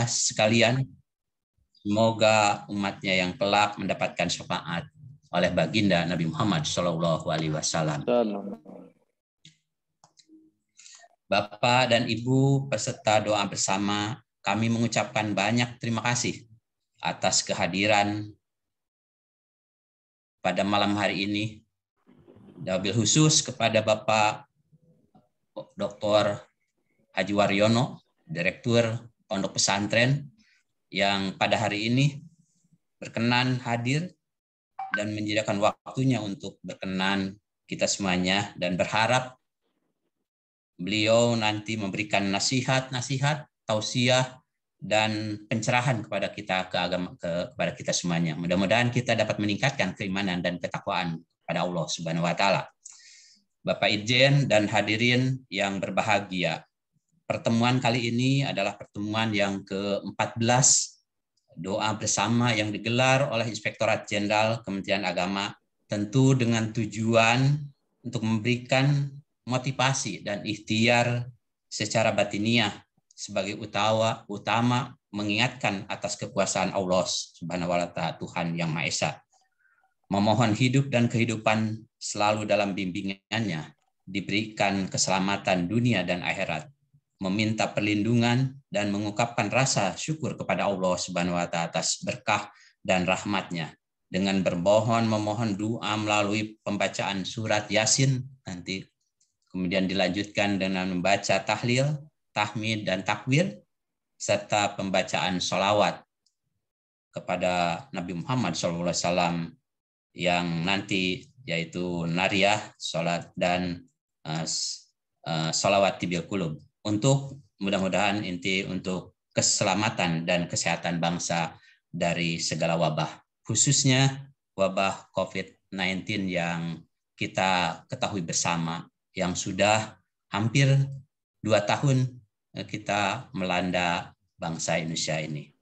sekalian, semoga umatnya yang kelak mendapatkan syafaat oleh baginda Nabi Muhammad SAW. Bapak dan Ibu peserta doa bersama, kami mengucapkan banyak terima kasih atas kehadiran pada malam hari ini. Wabil khusus kepada Bapak Dr. Haji Waryono, Direktur Pondok Pesantren, yang pada hari ini berkenan hadir dan menyediakan waktunya untuk berkenan kita semuanya, dan berharap beliau nanti memberikan nasihat-nasihat, tausiah, dan pencerahan kepada kepada kita semuanya. Mudah-mudahan kita dapat meningkatkan keimanan dan ketakwaan pada Allah Subhanahu wa taala. Bapak Irjen dan hadirin yang berbahagia, pertemuan kali ini adalah pertemuan yang ke-14 doa bersama yang digelar oleh Inspektorat Jenderal Kementerian Agama, tentu dengan tujuan untuk memberikan motivasi dan ikhtiar secara batiniah sebagai utama mengingatkan atas kekuasaan Allah Subhanahu wa taala, Tuhan yang Maha Esa. Memohon hidup dan kehidupan selalu dalam bimbingannya, diberikan keselamatan dunia dan akhirat, meminta perlindungan dan mengungkapkan rasa syukur kepada Allah Subhanahu wa taala atas berkah dan rahmat-Nya, dengan memohon doa melalui pembacaan surat Yasin nanti, kemudian dilanjutkan dengan membaca tahlil, tahmid, dan takbir, serta pembacaan sholawat kepada Nabi Muhammad SAW yang nanti yaitu nariyah, sholat, dan sholawat tibil kulub, untuk mudah-mudahan untuk keselamatan dan kesehatan bangsa dari segala wabah, khususnya wabah COVID-19 yang kita ketahui bersama, yang sudah hampir 2 tahun kita melanda bangsa Indonesia ini.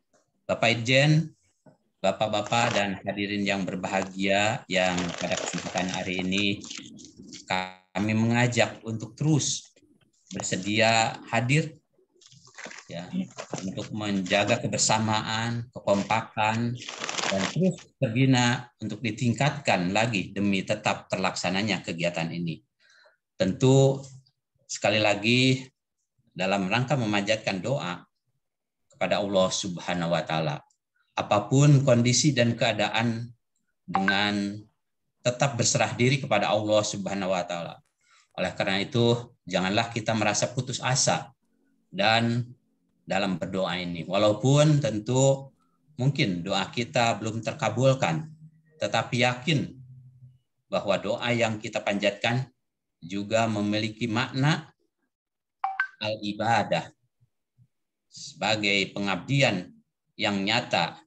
Bapak Irjen, Bapak-bapak dan hadirin yang berbahagia, yang pada kesempatan hari ini kami mengajak untuk terus bersedia hadir ya, untuk menjaga kebersamaan, kekompakan, dan terus berbina untuk ditingkatkan lagi demi tetap terlaksananya kegiatan ini. Tentu sekali lagi dalam rangka memanjatkan doa kepada Allah Subhanahu wa taala, apapun kondisi dan keadaan, dengan tetap berserah diri kepada Allah Subhanahu wa taala. Oleh karena itu, janganlah kita merasa putus asa dan dalam berdoa ini. Walaupun tentu mungkin doa kita belum terkabulkan, tetapi yakin bahwa doa yang kita panjatkan juga memiliki makna al-ibadah sebagai pengabdian yang nyata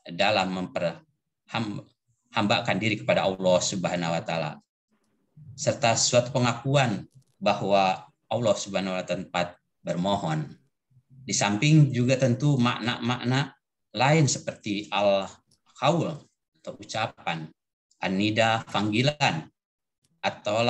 dalam memperhambakan diri kepada Allah Subhanahu wa taala, serta suatu pengakuan bahwa Allah Subhanahu wa taala tempat bermohon. Di samping juga tentu makna-makna lain seperti al-qaul atau ucapan, an-nida panggilan, atau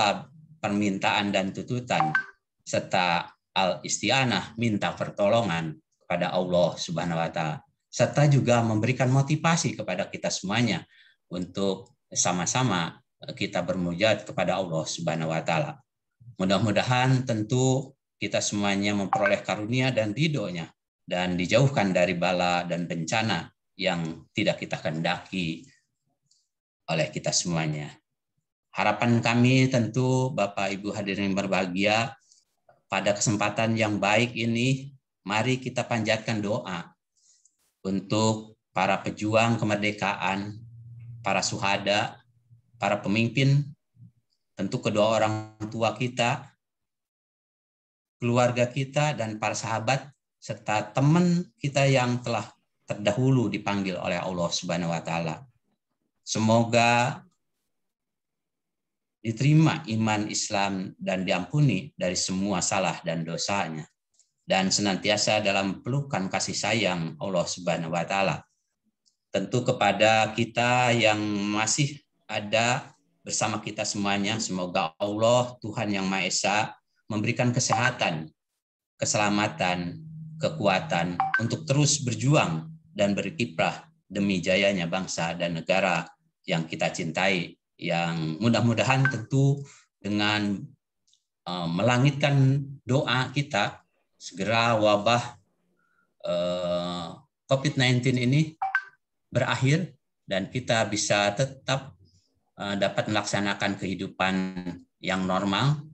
permintaan dan tuntutan, serta al-isti'anah minta pertolongan kepada Allah Subhanahu wa taala, serta juga memberikan motivasi kepada kita semuanya untuk sama-sama kita bermunajat kepada Allah Subhanahu wa taala. Mudah-mudahan tentu kita semuanya memperoleh karunia dan ridho-Nya, dan dijauhkan dari bala dan bencana yang tidak kita kehendaki oleh kita semuanya. Harapan kami tentu Bapak Ibu hadirin yang berbahagia, pada kesempatan yang baik ini, mari kita panjatkan doa untuk para pejuang kemerdekaan, para syuhada, para pemimpin, tentu kedua orang tua kita, keluarga kita, dan para sahabat, serta teman kita yang telah terdahulu dipanggil oleh Allah Subhanahu wa taala. Semoga diterima iman Islam dan diampuni dari semua salah dan dosanya, dan senantiasa dalam pelukan kasih sayang Allah Subhanahu wa taala. Tentu kepada kita yang masih ada bersama kita semuanya, semoga Allah Tuhan yang Maha Esa memberikan kesehatan, keselamatan, kekuatan untuk terus berjuang dan berkiprah demi jayanya bangsa dan negara yang kita cintai, yang mudah-mudahan tentu dengan melangitkan doa kita, segera wabah COVID-19 ini berakhir dan kita bisa tetap dapat melaksanakan kehidupan yang normal,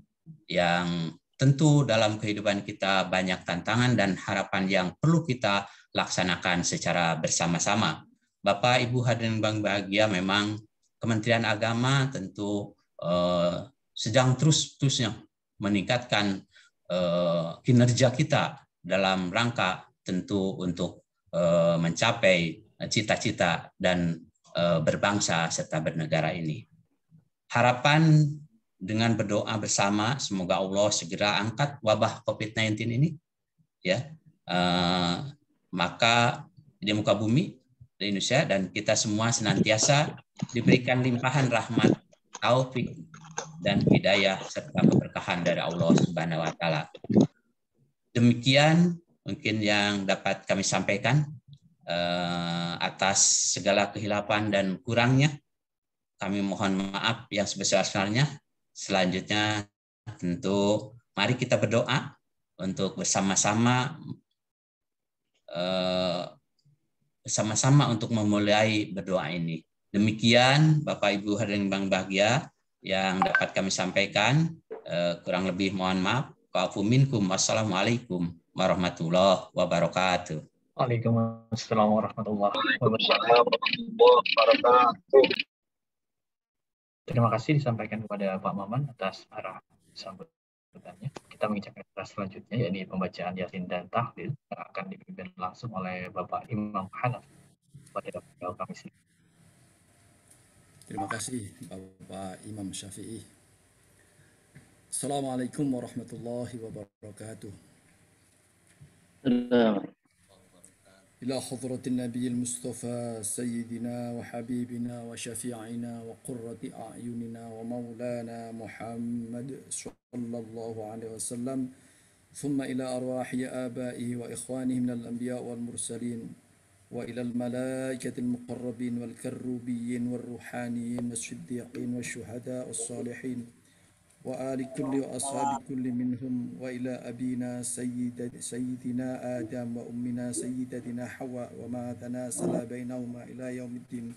yang tentu dalam kehidupan kita banyak tantangan dan harapan yang perlu kita laksanakan secara bersama-sama. Bapak, Ibu hadirin yang bahagia, memang Kementerian Agama tentu sedang terus-terusnya meningkatkan kinerja kita dalam rangka tentu untuk mencapai cita-cita dan berbangsa serta bernegara ini. Harapan dengan berdoa bersama, semoga Allah segera angkat wabah COVID-19 ini, ya, maka di muka bumi di Indonesia dan kita semua senantiasa diberikan limpahan rahmat, taufik dan hidayah serta keberkahan dari Allah Subhanahu wa taala. Demikian mungkin yang dapat kami sampaikan. Atas segala kehilapan dan kurangnya kami mohon maaf yang sebesar-besarnya. Selanjutnya tentu mari kita berdoa untuk bersama-sama untuk memulai berdoa ini. Demikian Bapak Ibu hadirin yang bahagia yang dapat kami sampaikan. Kurang lebih mohon maaf. Wassalamualaikum warahmatullahi wabarakatuh. Waalaikumsalam warahmatullahi wabarakatuh. Terima kasih disampaikan kepada Pak Maman atas arah sambutannya. Kita menginjak acara selanjutnya, yakni pembacaan Yasin dan Tahlil yang akan dipimpin langsung oleh Bapak Imam Hanaf pada kami sini. Terima kasih Bapak Imam Syafi'i. Assalamualaikum warahmatullahi wabarakatuh. إلى حضرة النبي المصطفى سيدنا وحبيبنا وشفيعنا وقرة أعيننا ومولانا محمد صلى الله عليه وسلم ثم إلى أرواح آبائه وإخوانه من الأنبياء والمرسلين وإلى الملائكة المقربين والكروبيين والروحانيين والصديقين والشهداء والصالحين وآل كل وأصحاب كل منهم وإلى أبينا سيدنا آدم وأمنا سيدتنا حواء وما تناسل بينهما إلى يوم الدين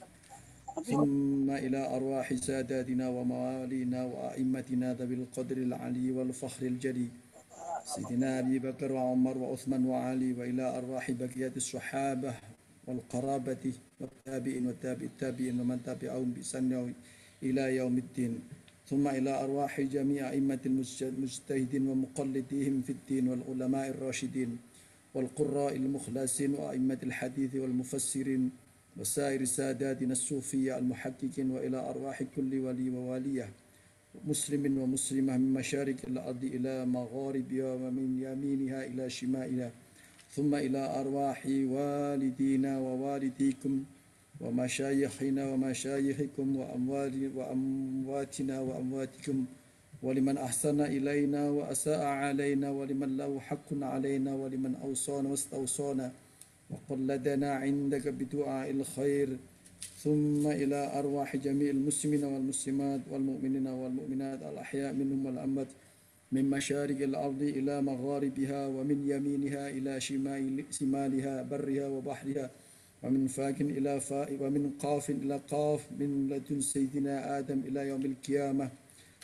ثم إلى أرواح ساداتنا وموالينا وأئمتنا ذوي القدر العلي والفخر الجلي سيدنا أبي بكر وعمر وعثمان وعلي وإلى أرواح بقية الصحابة والقرابة والتابعين والتابعين ومن تبعهم بإحسان إلى يوم الدين ثم إلى أرواح جميع أئمة المجتهدين ومقلديهم في الدين والعلماء الراشدين والقراء المخلصين وأئمة الحديث والمفسرين وسائر ساداتنا الصوفية المحققين وإلى أرواح كل ولي ووالية مسلم ومسلمة من مشارق الأرض إلى مغاربها ومن يمينها إلى شمالها ثم إلى أرواح والدينا ووالديكم ومشايخنا ومشايخكم وأمواتنا وأمواتكم ولمن أحسن إلينا وأساء علينا ولمن له حق علينا ولمن أوصانا واستوصانا وقلدنا عندك بدعاء الخير ثم إلى أرواح جميع المسلمين والمسلمات والمؤمنين والمؤمنات الأحياء منهم والأموات من مشارق الأرض إلى مغاربها ومن يمينها إلى شمالها برها وبحرها ومن فاك إلى فاء ومن قاف إلى قاف من لدن سيدنا آدم إلى يوم القيامة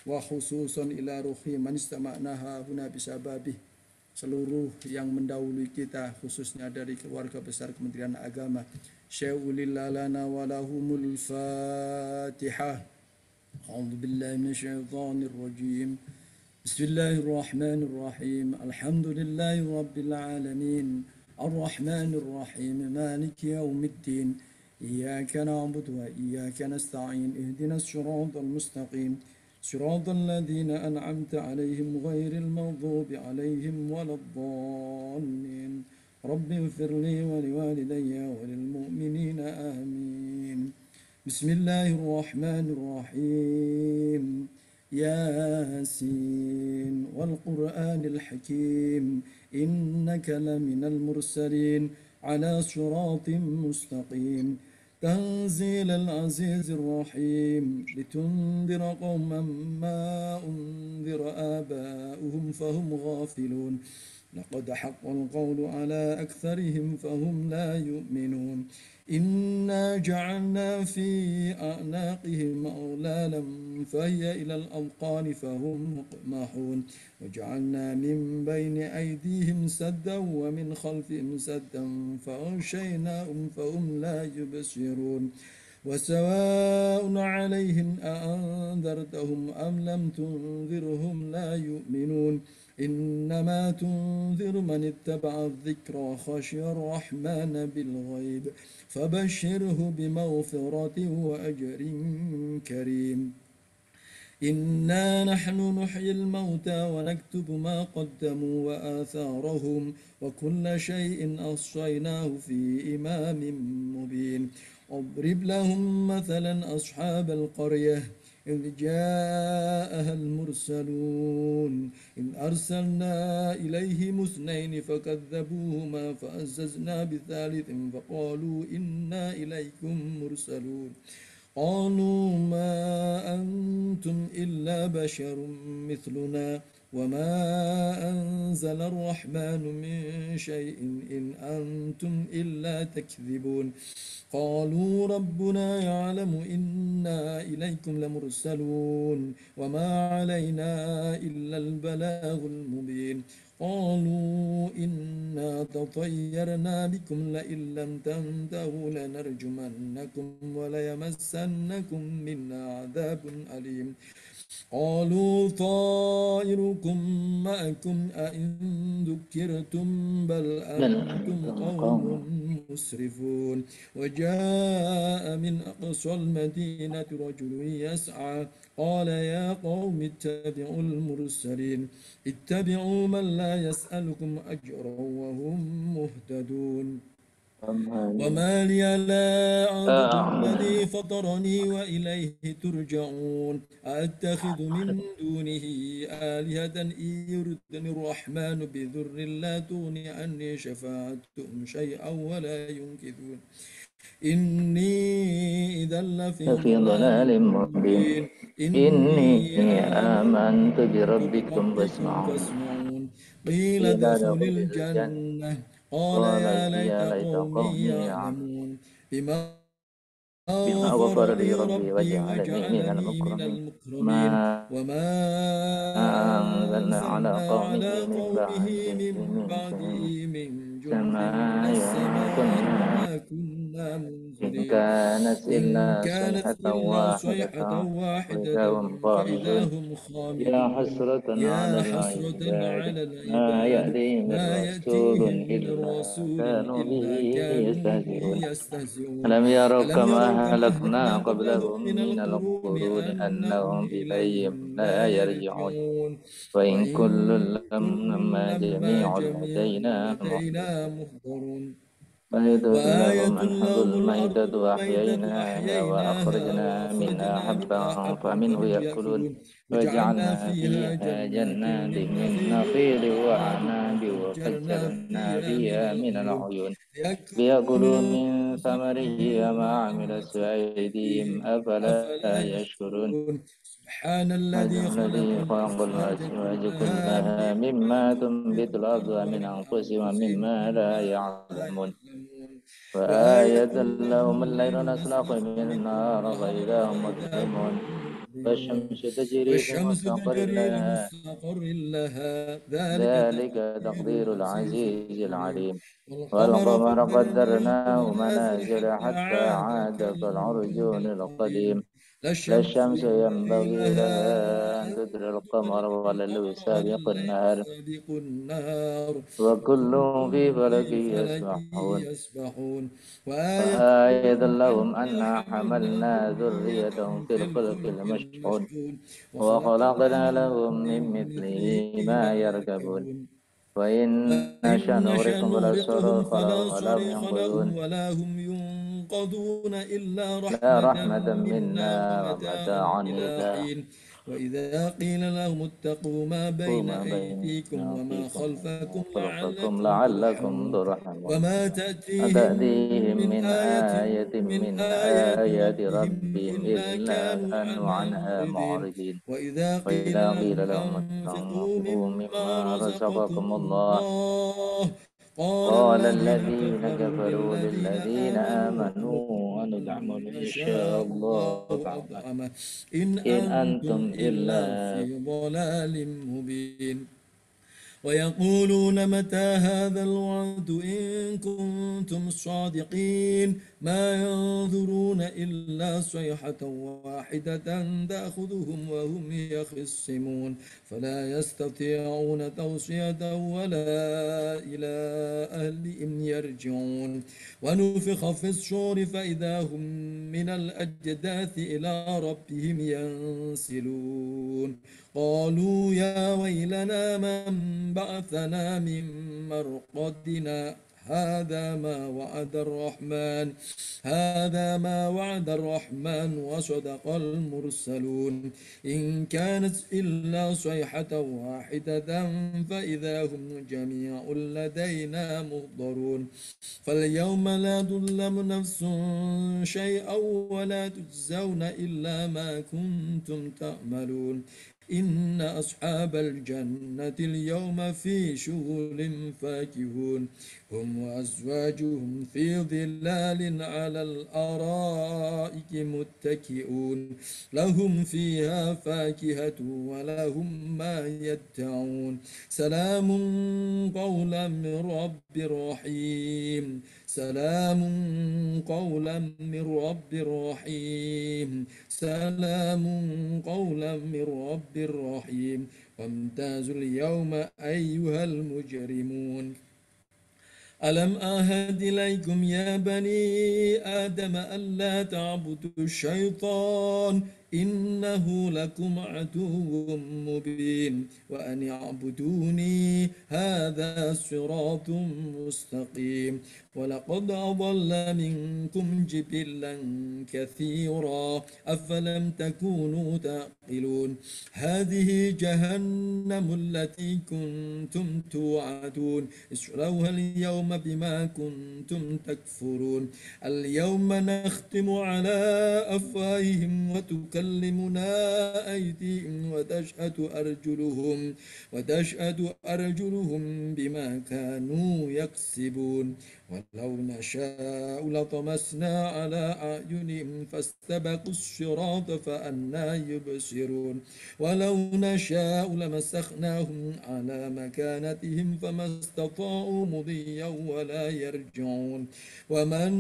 وخصوصا إلى روح من istama'naha huna bisababih, seluruh yang mendahului kita khususnya dari keluarga besar Kementerian Agama. Syai'ulil lana wa lahumul Fatihah. A'udzu billahi minasyaitonir rajim. Bismillahirrahmanirrahim. Alhamdulillahi rabbil alamin. الرحمن الرحيم مالك يوم الدين إياك نعبد وإياك نستعين اهدنا الصراط المستقيم صراط الذين أنعمت عليهم غير المغضوب عليهم ولا الضالين رب اغفر لي ولوالدي وللمؤمنين آمين بسم الله الرحمن الرحيم ياسين والقرآن الحكيم إنك لمن المرسلين على صراط مستقيم تنزيل العزيز الرحيم لتنذر قوما ما أنذر آباؤهم فهم غافلون لقد حق القول على أكثرهم فهم لا يؤمنون إنا جعلنا في أعناقهم أغلالا فهي إلى الأذقان فهم مقمحون وجعلنا من بين أيديهم سدا ومن خلفهم سدا فأغشيناهم فهم لا يبصرون وسواء عليهم أأنذرتهم أم لم تنذرهم لا يؤمنون إنما تنذر من اتبع الذكر وخشي الرحمن بالغيب فبشره بمغفرة وأجر كريم إنا نحن نحيي الموتى ونكتب ما قدموا وآثارهم وكل شيء أحصيناه في إمام مبين اضرب لهم مثلا أصحاب القرية إذ جاءها المرسلون إذ أرسلنا إليهم اثنين فكذبوهما فعززنا بثالث فقالوا إنا إليكم مرسلون قالوا ما أنتم إلا بشر مثلنا وما أنزل الرحمن من شيء إن أنتم إلا تكذبون قالوا ربنا يعلم إنا إليكم لمرسلون وما علينا إلا البلاغ المبين قالوا إنا تطيرنا بكم لئن لم تنتهوا لنرجمنكم وليمسنكم منا عذاب أليم قالوا طائركم معكم أئن ذكرتم بل أنتم قوم مسرفون وجاء من أقصى المدينة رجل يسعى قال يا قوم اتبعوا المرسلين اتبعوا من لا يسألكم أجرا وهم مهتدون وما لي لا أعبد الذي فطرني وإليه ترجعون أتخذ من دونه آلهة إن يردني الرحمن بذر لا تغني عني شفاعتهم شيئا ولا ينقذون إني إذا لفي ضلال مبين إني آمنت بربكم فاسمعون قيل ادخل الجنة قال يا ليت قومي يعلمون بما غفر لي ربي وجعلني من المكرمين وما أنزلنا على قومه من بعده من جند من السماء ما كنا إن كانت إلا صيحة واحدة فإذا هم خامدون يا حسرة على العباد ما يأتيهم من رسول إلا كانوا به يستهزئون ألم يروا كما هلكنا قبلهم من القرون أنهم إليهم لا يرجعون وإن كل لما جميع لدينا محضرون وآية لهم الميتة وأحييناها وأخرجنا منها حبا فمنه يأكلون وجعلنا فيها جنات من نخيل وأعناب وفجرنا فيها من العيون ليأكلوا من ثمره وما عملت أيديهم أفلا يشكرون سبحان الذي خلق الأزواج كلها مما تنبت الأرض ومن أنفسهم ومما لا يعلمون وآية لهم الليل نسلخ من النار فإذا هم مظلمون والشمس تجري لمستقر لها ذلك تقدير العزيز العليم والقمر قدرناه منازل حتى عاد كالعرجون القديم لا الشمس ينبغي لها أن تدرك القمر ولا الليل سابق النهار وكل في فلك يسبحون وآية لهم أنا حملنا ذريتهم في الفلك المشحون وخلقنا لهم من مثله ما يركبون وإن نشأ نغرقهم فلا صرخ لهم ولا هم ينقذون إلا رحمة منا ومتاعا إلى حين وإذا قيل لهم اتقوا ما بين أيديكم وما خلفكم لعلكم ترحمون وما تأتيهم من آية ربهم إلا كانوا عنها معرضين وإذا قيل لهم أنفقوا مما رزقكم الله قال الذين كفروا للذين آمنوا أنطعم من شاء الله أطعمه إن أنتم إلا في ضلال مبين ويقولون متى هذا الوعد إن كنتم صادقين ما ينظرون إلا صيحة واحدة تأخذهم وهم يخصمون فلا يستطيعون توصية ولا إلى أهلهم يرجعون ونفخ في الصور فإذا هم من الأجداث إلى ربهم ينسلون قالوا يا ويلنا من بعثنا من مرقدنا هذا ما وعد الرحمن وصدق المرسلون إن كانت إلا صيحة واحدة فإذا هم جميع لدينا محضرون فاليوم لا تظلم نفس شيئا ولا تجزون إلا ما كنتم تعملون إن أصحاب الجنة اليوم في شغل فاكهون هم وأزواجهم في ظلال على الأرائك متكئون لهم فيها فاكهة ولهم ما يدعون سلام قولا من رب رحيم سلام قولا من رب رحيم سلام قولا من رب رحيم وامتازوا اليوم أيها المجرمون ألم أعهد إليكم يا بني آدم ألا تعبدوا الشيطان إنه لكم عدو مبين وأن اعبدوني هذا صراط مستقيم ولقد أضل منكم جبلا كثيرا أفلم تكونوا تعقلون هذه جهنم التي كنتم توعدون اصلوها اليوم بما كنتم تكفرون اليوم نختم على أفواههم وتكلمنا أيديهم وتشهد أرجلهم بما كانوا يكسبون ولو نشاء لطمسنا على أعينهم فاستبقوا الصراط فأنى يبصرون ولو نشاء لمسخناهم على مكانتهم فما استطاعوا مضيا ولا يرجعون ومن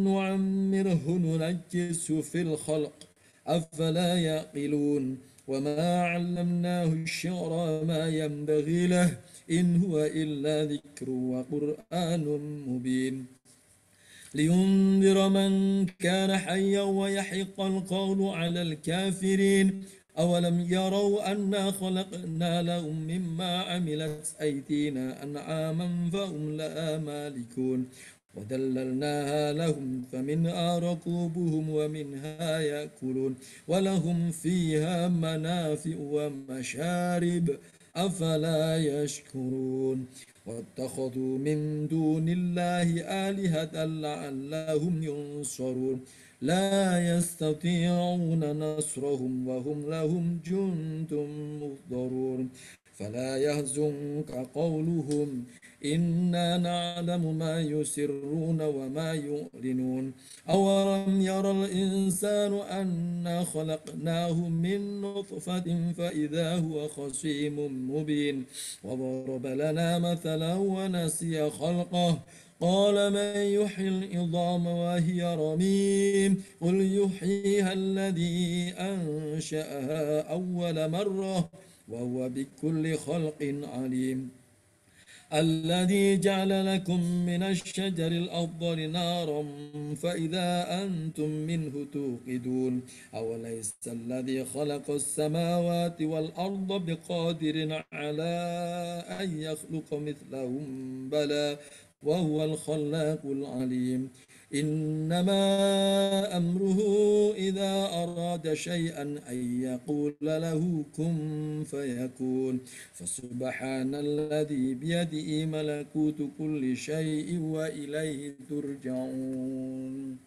نعمره ننكسه في الخلق أفلا يعقلون وما علمناه الشعر ما ينبغي له إن هو إلا ذكر وقرآن مبين لينذر من كان حيا ويحق القول على الكافرين أولم يروا أنا خلقنا لهم مما عملت أيدينا أنعاما فهم لها مالكون وذللناها لهم فمنها ركوبهم ومنها يأكلون ولهم فيها منافع ومشارب أفلا يشكرون واتخذوا من دون الله آلهة لعلهم ينصرون لا يستطيعون نصرهم وهم لهم جند مهضرون فلا يحزنك قولهم إنا نعلم ما يسرون وما يعلنون أولم يرى الإنسان أنا خلقناه من نطفة فإذا هو خصيم مبين وضرب لنا مثلا ونسي خلقه قال من يحيي العظام وهي رميم قل يحييها الذي أنشأها أول مرة وهو بكل خلق عليم الذي جعل لكم من الشجر الأخضر نارا فإذا أنتم منه توقدون أوليس الذي خلق السماوات والأرض بقادر على أن يخلق مثلهم بلى وهو الخلاق العليم إنما أمره إذا أراد شيئا أن يقول له كن فيكون فسبحان الذي بيده ملكوت كل شيء وإليه ترجعون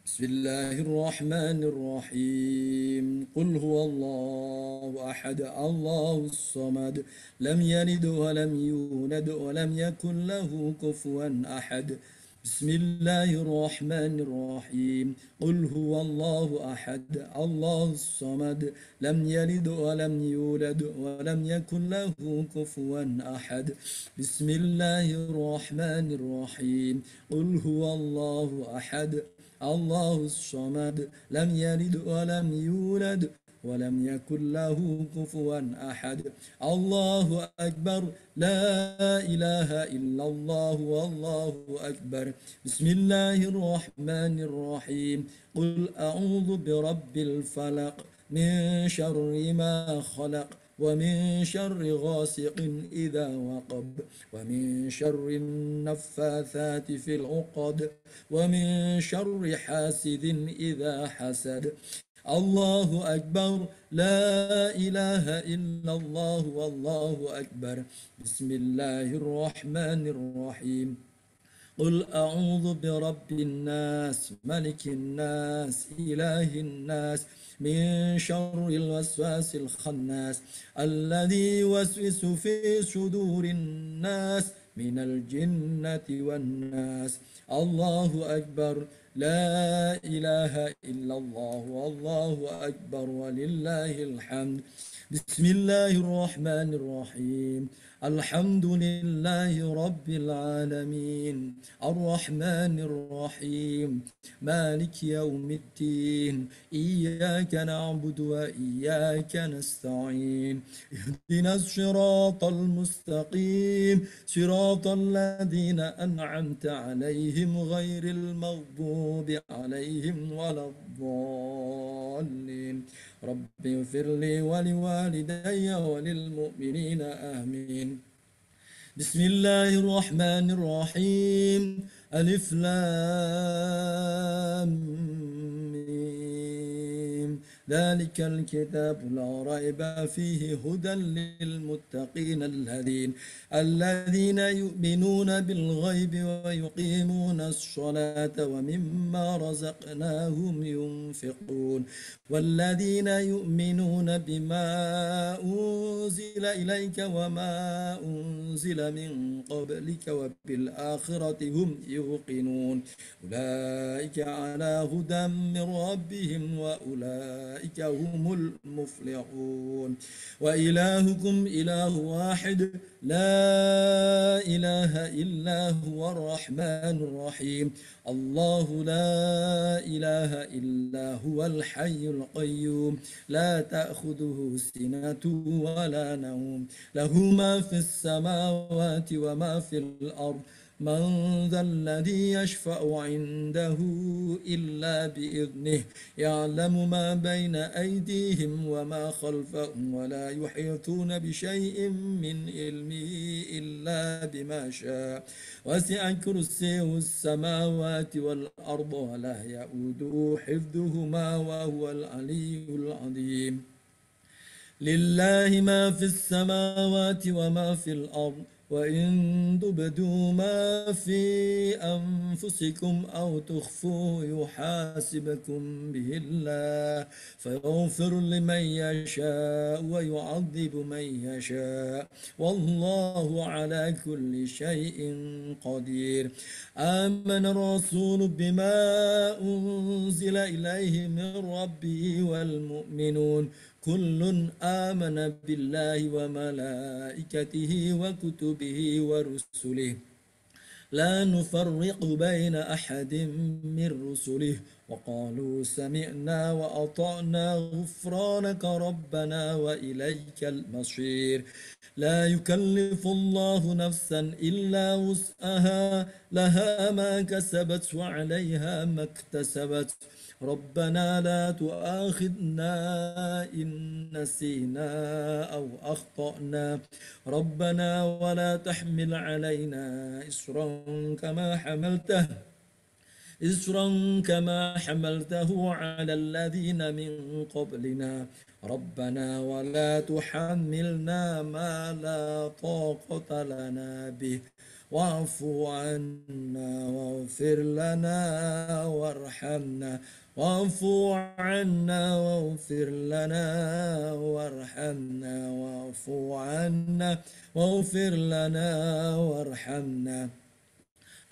بسم الله الرحمن الرحيم قل هو الله أحد الله الصمد لم يلد ولم يولد ولم يكن له كفوا أحد بسم الله الرحمن الرحيم قل هو الله أحد الله الصمد لم يلد ولم يولد ولم يكن له كفوا أحد بسم الله الرحمن الرحيم قل هو الله أحد الله الصمد لم يلد ولم يولد ولم يكن له كفوا أحد الله أكبر لا إله إلا الله والله أكبر بسم الله الرحمن الرحيم قل أعوذ برب الفلق من شر ما خلق ومن شر غاسق إذا وقب ومن شر النفاثات في العقد ومن شر حاسد إذا حسد الله أكبر لا إله إلا الله والله أكبر بسم الله الرحمن الرحيم قل أعوذ برب الناس ملك الناس إله الناس من شر الوسواس الخناس الذي يوسوس في صدور الناس من الجنة والناس الله أكبر لا إله إلا الله والله أكبر ولله الحمد بسم الله الرحمن الرحيم الحمد لله رب العالمين الرحمن الرحيم مالك يوم الدين إياك نعبد وإياك نستعين اهدنا الصراط المستقيم صراط الذين أنعمت عليهم غير المغضوب عليهم ولا الضالين رب اغفر لي ولوالدي وللمؤمنين آمين بسم الله الرحمن الرحيم ألف لام ميم ذلك الكتاب لا ريب فيه هدى للمتقين الذين يؤمنون بالغيب ويقيمون الصلاة ومما رزقناهم ينفقون والذين يؤمنون بما أنزل إليك وما أنزل من قبلك وبالآخرة هم يوقنون أولئك على هدى من ربهم وأولئك هم المفلحون وإلهكم إله واحد لا إله إلا هو الرحمن الرحيم الله لا إله إلا هو الحي القيوم لا تأخذه سنة ولا نوم له ما في السماوات وما في الأرض من ذا الذي يشفع عنده إلا بإذنه يعلم ما بين أيديهم وما خلفهم ولا يحيطون بشيء من علمه إلا بما شاء وسع كرسيه السماوات والأرض ولا يؤوده حفظهما وهو العلي العظيم لله ما في السماوات وما في الأرض وإن تبدوا ما في أنفسكم أو تخفوه يحاسبكم به الله فيغفر لمن يشاء ويعذب من يشاء والله على كل شيء قدير آمن الرسول بما أنزل إليه من ربه والمؤمنون كل آمن بالله وملائكته وكتبه ورسله لا نفرق بين أحد من رسله وقالوا سمعنا وأطعنا غفرانك ربنا وإليك المصير لا يكلف الله نفسا إلا وسعها لها ما كسبت وعليها ما اكتسبت ربنا لا تؤاخذنا إن نسينا أو أخطأنا ربنا ولا تحمل علينا إسرا كما حملته على الذين من قبلنا ربنا ولا تحملنا ما لا طاقة لنا به واعف عنا واغفر لنا وارحمنا واعف عنا واغفر لنا وارحمنا واعف عنا واغفر لنا وارحمنا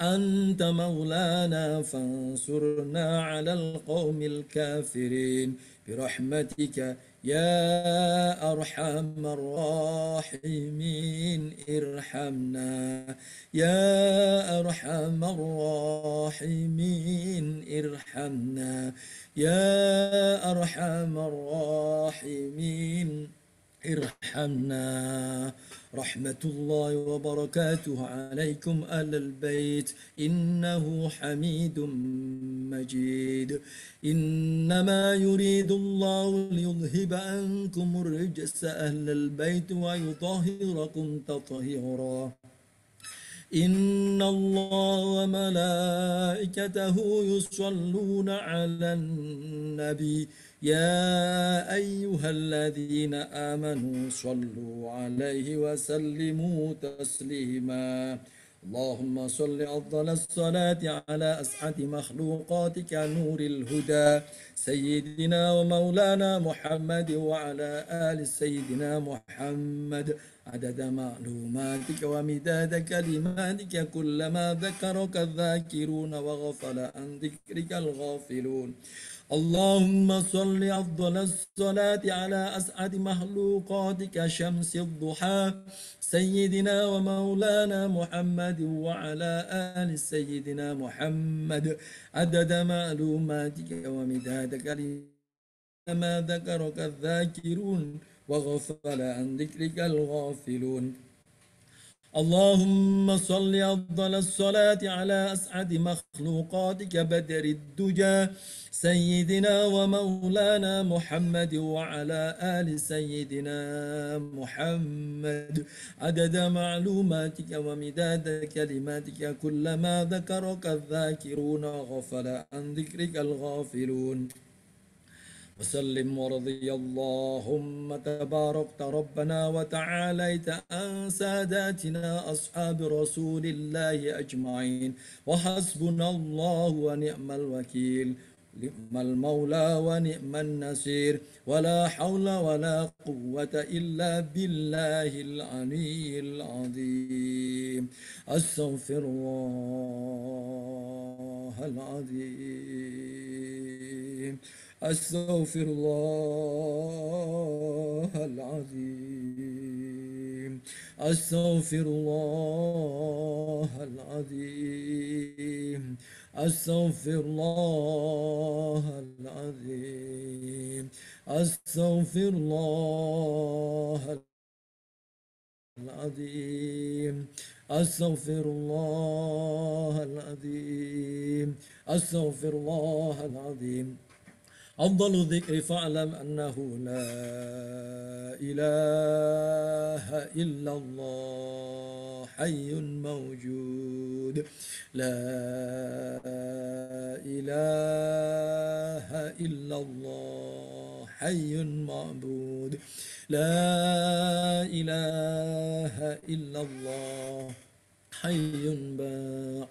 أنت مولانا فانصرنا على القوم الكافرين برحمتك يا أرحم الراحمين ارحمنا يا أرحم الراحمين ارحمنا يا أرحم الراحمين ارحمنا رحمة الله وبركاته عليكم أهل البيت إنه حميد مجيد إنما يريد الله ليذهب عنكم الرجس أهل البيت ويطهركم تطهيرا إن الله وملائكته يصلون على النبي يا أيها الذين آمنوا صلوا عليه وسلموا تسليما اللهم صل أفضل الصلاة على أسعد مخلوقاتك نور الهدى سيدنا ومولانا محمد وعلى آل سيدنا محمد عدد معلوماتك ومداد كلماتك كلما ذكرك الذاكرون وغفل عن ذكرك الغافلون اللهم صل أفضل الصلاة على أسعد مخلوقاتك شمس الضحى سيدنا ومولانا محمد وعلى آل سيدنا محمد عدد معلوماتك ومداد كلماتك ذكرك الذاكرون وغفل عن ذكرك الغافلون اللهم صل أفضل الصلاة على أسعد مخلوقاتك بدر الدجى سيدنا ومولانا محمد وعلى آل سيدنا محمد عدد معلوماتك ومداد كلماتك كلما ذكرك الذاكرون وغفل عن ذكرك الغافلون وسلم ورضي اللهم تباركت ربنا وتعاليت عن ساداتنا أصحاب رسول الله أجمعين وحسبنا الله ونعم الوكيل نعم المولى ونعم النصير ولا حول ولا قوة إلا بالله العلي العظيم أستغفر الله العظيم أستغفر الله العظيم أستغفر الله العظيم أستغفر الله العظيم أستغفر الله العظيم أستغفر الله العظيم أستغفر الله العظيم أفضل الذكر فاعلم أنه لا إله إلا الله حي موجود لا إله إلا الله حي معبود لا إله إلا الله حي باق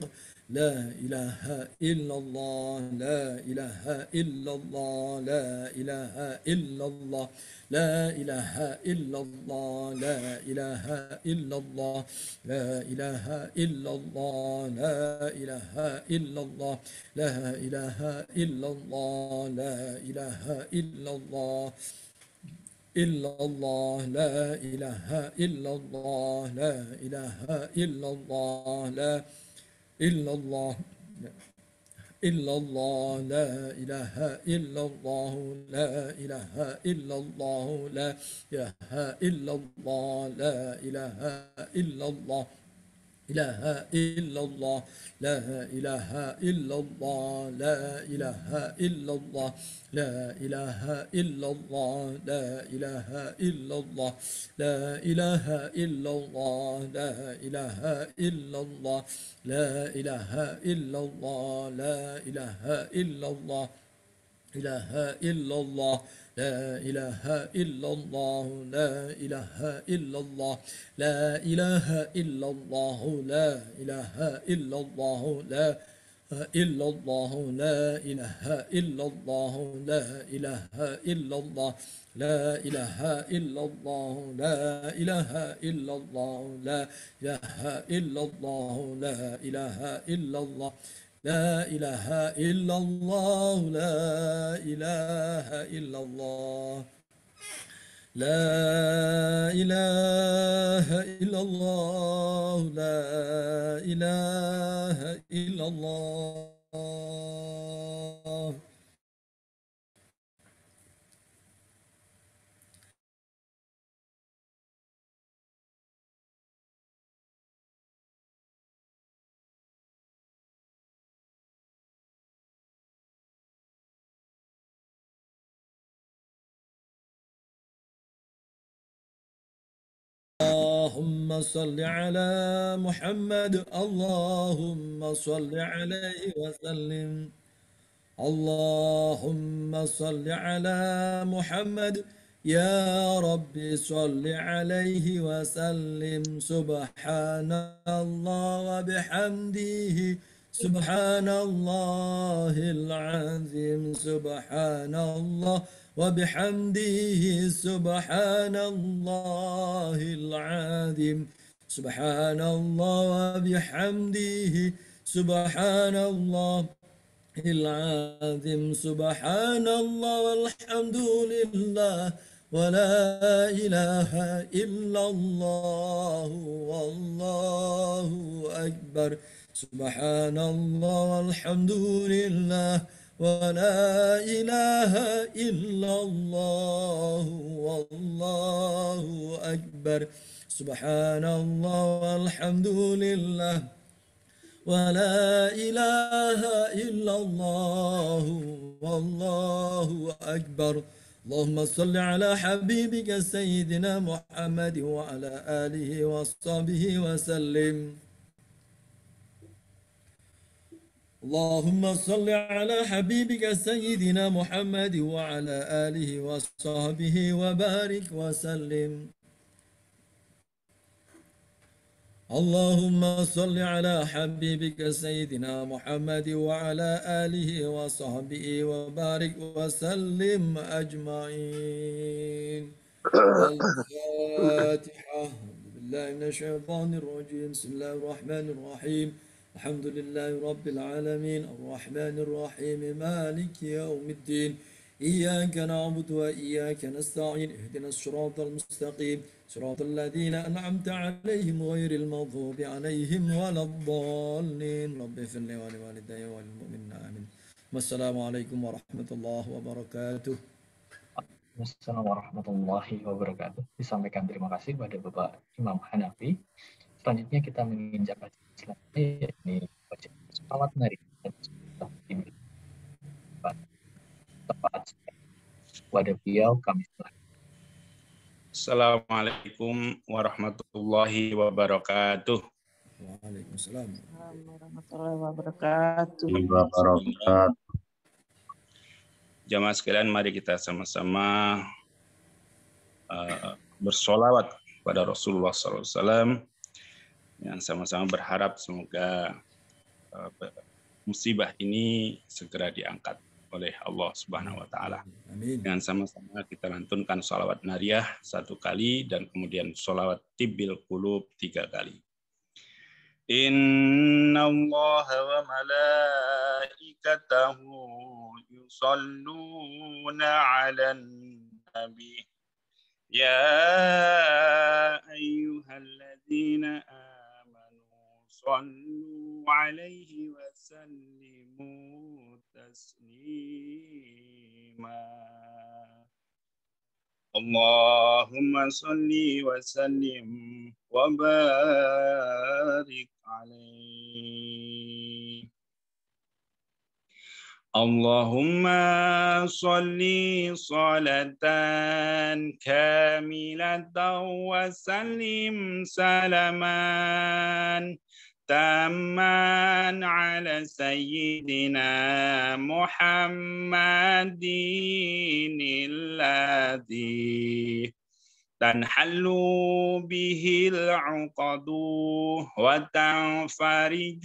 لا إله إلا الله لا إله إلا الله لا إله إلا الله لا إله إلا الله لا إله إلا الله لا إله إلا الله لا إله إلا الله لا إله إلا الله لا إله إلا الله إلا الله لا إله إلا الله لا إله إلا الله لا إلا الله إلا الله لا إله إلا الله لا إله إلا الله لا إله إلا الله لا إله إلا الله إله إلا الله لا إله إلا الله لا إله إلا الله لا إله إلا الله لا إله إلا الله لا إله إلا الله لا إله إلا الله لا إله إلا الله لا إله إلا الله إله إلا الله لا إله إلا الله لا إله إلا الله لا إله إلا الله لا إله إلا الله لا إلا الله لا إله إلا الله لا إله إلا الله لا إله إلا الله لا إله إلا الله لا إله إلا الله لا إله إلا الله لا إله إلا الله لا إله إلا الله لا إله إلا الله لا إله إلا الله اللهم صل على محمد اللهم صل عليه وسلم اللهم صل على محمد يا رب صل عليه وسلم سبحان الله وبحمده سبحان الله العظيم سبحان الله وبحمده سبحان الله العظيم سبحان الله وبحمده سبحان الله العظيم سبحان الله والحمد لله ولا إله إلا الله والله أكبر سبحان الله والحمد لله ولا إله إلا الله والله أكبر سبحان الله والحمد لله ولا إله إلا الله والله أكبر اللهم صل على حبيبك سيدنا محمد وعلى آله وصحبه وسلم اللهم صل على حبيبك سيدنا محمد وعلى آله وصحبه وبارك وسلم اللهم صل على حبيبك سيدنا محمد وعلى آله وصحبه وبارك وسلم أجمعين الفاتحة بالله من الشيطان الرجيم بسم الله الرحمن الرحيم الحمد لله رب العالمين الرحمن الرحيم مالك يوم الدين إياك نعبد وإياك نستعين اهدنا الصراط المستقيم صراط الذين أنعمت عليهم غير المغضوب عليهم ولا الضالين رب اغفر لي ولوالدي وللمؤمنين آمين والسلام عليكم ورحمة الله وبركاته. Assalamualaikum warahmatullahi wabarakatuh. Disampaikan terima kasih kepada Bapak Imam Hanafi. Selanjutnya kita menginjak selanjutnya yakni bacaan salawat Nabi tepat kepada beliau kami serahkan. Assalamualaikum warahmatullahi wabarakatuh. Waalaikumsalam warahmatullahi wabarakatuh. Jamaah sekalian, mari kita sama-sama bersolawat kepada Rasulullah SAW, yang sama-sama berharap semoga musibah ini segera diangkat oleh Allah Subhanahu wa Ta'ala. Dengan sama-sama kita lantunkan sholawat nariyah 1 kali dan kemudian sholawat tibbil qulub 3 kali. Inna Allah wa malaikatahu yusalluna 'alan nabi ya ayyuhalladzina amanu sallu عليه وسلموا تسليما. اللهم صل وسلم وبارك عليه. اللهم صل صلاة كاملة وسلم سلاما تاما على سيدنا محمد الذي تنحل به العقد وتنفرج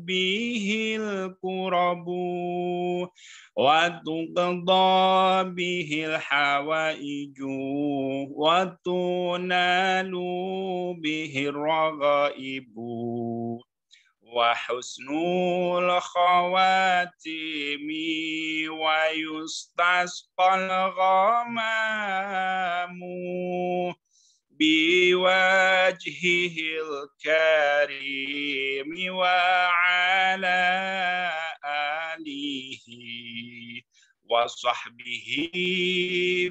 به الكرب وتقضى به الحوائج وتنال به الرغائب وحسن الخواتم ويستسقى الغمام بوجهه الكريم وعلى آله وصحبه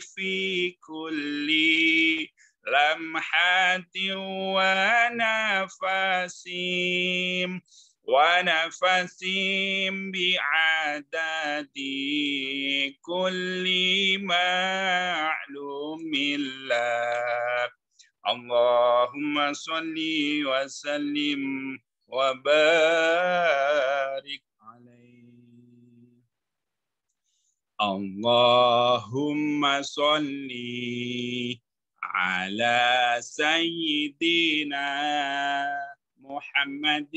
في كل لمحة ونفس بعدد كل معلوم الله. اللهم صل وسلم وبارك عليه. اللهم صل على سيدنا محمد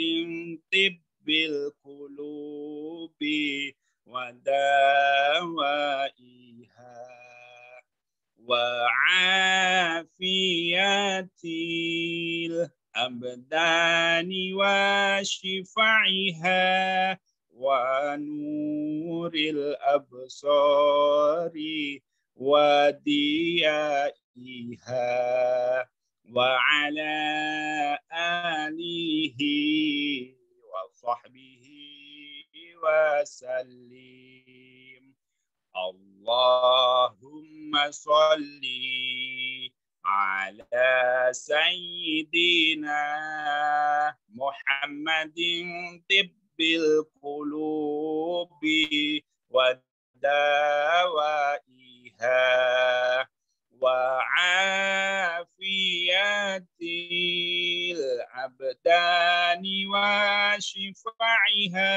طب القلوب ودوائها وعافية الأبدان وشفائها ونور الأبصار وديائها وعلى آله وصحبه وسلم. اللهم صل على سيدنا محمد طب القلوب ودوائها وعافية الأبدان وشفائها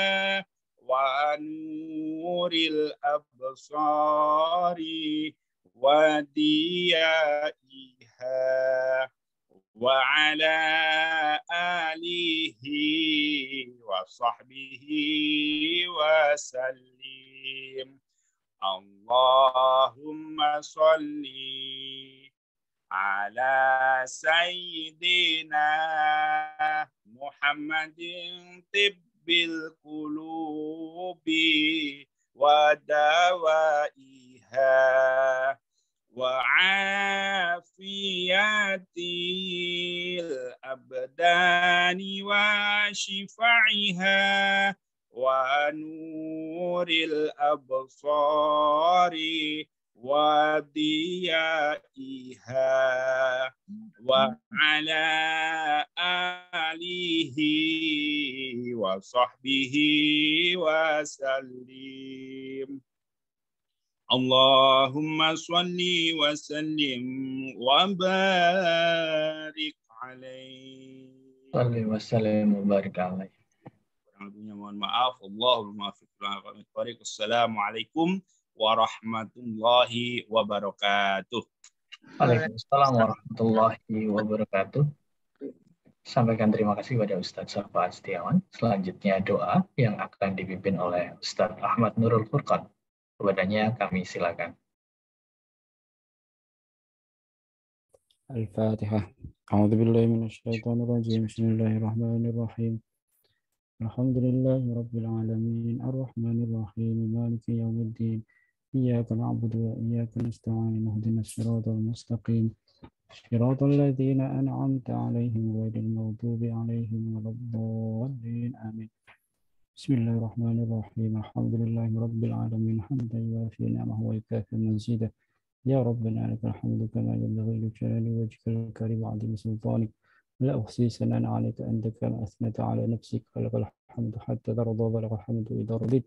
ونور الأبصار وديائها وعلى آله وصحبه وسلم. اللهم صل على سيدنا محمد طب القلوب ودوائها وعافية الأبدان وشفائها ونور الأبصار وديائها وعلى آله وصحبه وسلم. اللهم صل وسلم وبارك عليه. صل وسلم وبارك عليه. Mohon maaf. Allahumma fiqh. Assalamualaikum warahmatullahi wabarakatuh. Waalaikumsalam warahmatullahi wabarakatuh. Sampaikan terima kasih kepada Ustadz Syafaat Setiawan. Selanjutnya doa yang akan dipimpin oleh Ustadz Ahmad Nurul Furqan. Kepadanya kami silakan. Al-Fatihah. A'udzu billahi minasyaitonir rajim. Bismillahirrahmanirrahim. Alhamdulillahi rabbil alamin. Arrahmanir rahim. Maliki yaumiddin. Iyyaka na'budu wa iyyaka nasta'in. Ihdinas siratal mustaqim. Siratal ladzina an'amta 'alaihim ghairil maghdubi 'alaihim waladdallin. Amin. Bismillahirrahmanirrahim. Alhamdulillahirabbil hamdan yuwafi ni'amahu wa yukafi mazidah. يا ربنا لك الحمد كما ينبغي لجلال وجهك الكريم وعظيم سلطانك لا أحصي ثناء عليك أنت كما أثنيت على نفسك فلك الحمد حتى ترضى ولك الحمد إذا رضيت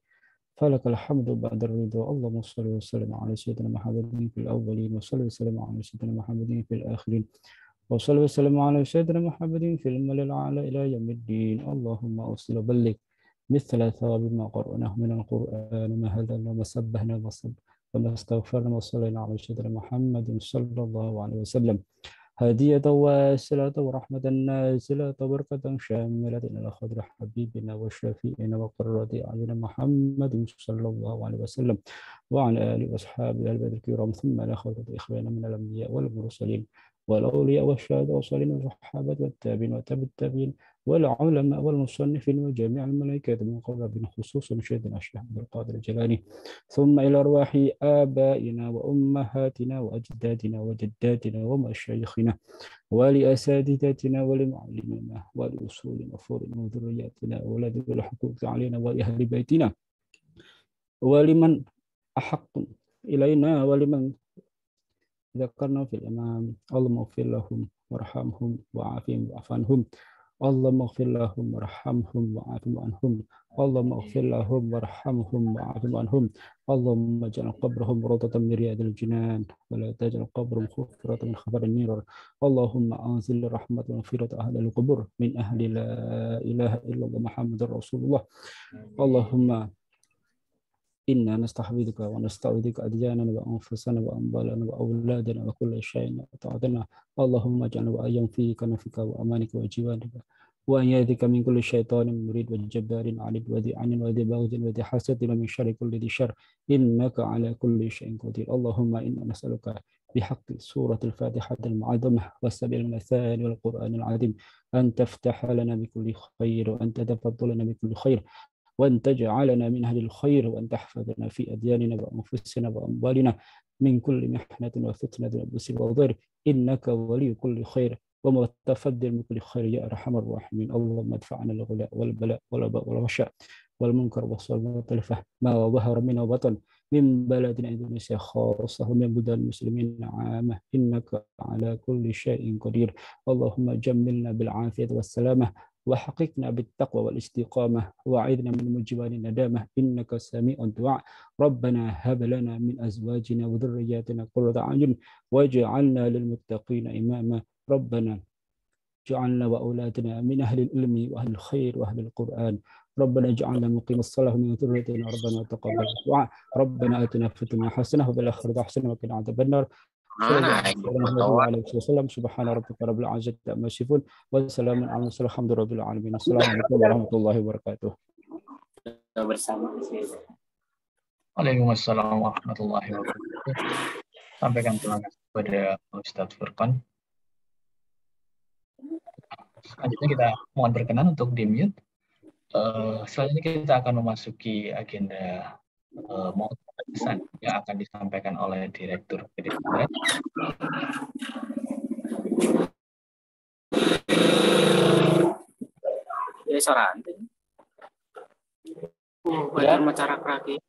فلك الحمد بعد الرضا اللهم صل وسلم على سيدنا محمد في الأولين وصل وسلم على سيدنا محمد في الآخرين وصل وسلم على سيدنا محمد في الملأ الأعلى إلى يوم الدين اللهم أوصل وبلغ مثل ثواب ما قرأناه من القرآن ما هدنا وما سبحنا وما استغفرنا وصلينا على سيدنا محمد صلى الله عليه وسلم هدية واسلة ورحمة نازلة وبركة شاملة إلى خضر حبيبنا وشفيعنا وقرة أعين محمد صلى الله عليه وسلم وعلى آله وأصحابه البدر الكرام ثم إلى خضرة إخواننا من الأنبياء والمرسلين والأولياء والشهداء والصالحين والصحابة والتابعين وتابع التابعين والعلماء والمصنفين وجميع الملائكة من قرب خصوصا سيدنا الشيخ عبد القادر الجيلاني ثم إلى أرواح آبائنا وأمهاتنا وأجدادنا وجداتنا ومشايخنا ولأساتذتنا ولمعلمنا ولأصولنا وفروعنا وذرياتنا وولد الحقوق علينا ولأهل بيتنا ولمن أحق إلينا ولمن ذكرنا في الإمام اللهم اغفر لهم وارحمهم وعافهم واعف عنهم اللهم اغفر لهم وارحمهم وعافهم عنهم اللهم اغفر لهم وارحمهم وعافهم عنهم اللهم اجعل قبرهم روضة من رياض الجنان ولا تجعل قبرهم حفرة من خبر النير اللهم انزل رحمة ومغفرة أهل القبور من أهل لا إله إلا الله محمد رسول الله اللهم إنا نستحفظك ونستعوذك أدياننا وأنفسنا وأموالنا وأولادنا وكل شيء أطعتنا اللهم اجعلنا وأيام فيك نفك وأمانك وجوارك وأن يأذك من كل شيطان مريد وجبار عنيد وذي عن وذي بغض وذي حسد ومن شر كل ذي شر إنك على كل شيء قدير اللهم إنا نسألك بحق سورة الفاتحة المعظمة والسبع المثاني والقرآن العظيم أن تفتح لنا بكل خير وأن تتفضل لنا بكل خير وأن تجعلنا من أهل الخير وأن تحفظنا في أدياننا وأنفسنا وأموالنا من كل محنة وفتنة وبؤس وضر إنك ولي كل خير ومتفضل من كل خير يا أرحم الراحمين اللهم ادفعنا الغلاء والبلاء والوباء والوشاء والمنكر والصلب والتلفة ما ظهر منه وبطن من بلدنا إندونيسيا خاصة ومن بلدان المسلمين عامة إنك على كل شيء قدير اللهم جملنا بالعافية والسلامة وحققنا بالتقوى والاستقامة وأعذنا من موجبات الندامة إنك سميع الدعاء ربنا هب لنا من أزواجنا وذرياتنا قرة أعين واجعلنا للمتقين إماما ربنا جعلنا وأولادنا من أهل العلم وأهل الخير وأهل القرآن ربنا اجعلنا مقيم الصلاة من ذريتنا ربنا تقبل الدعاء ربنا آتنا في الدنيا حسنة وفي الآخرة حسنة وقنا عذاب النار سبحان ربك رب العزة عما يصفون وسلام على المرسلين الحمد لله رب العالمين السلام عليكم ورحمة الله وبركاته. Waalaikumsalam warahmatullahi wabarakatuh. Sampaikan terima kasih kepada Ustadz Furqan. Selanjutnya kita mohon berkenan untuk di-mute. Selanjutnya kita akan memasuki agenda mohon pesan yang akan disampaikan oleh Direktur PDIP. Ya soran. Ya macara kraki.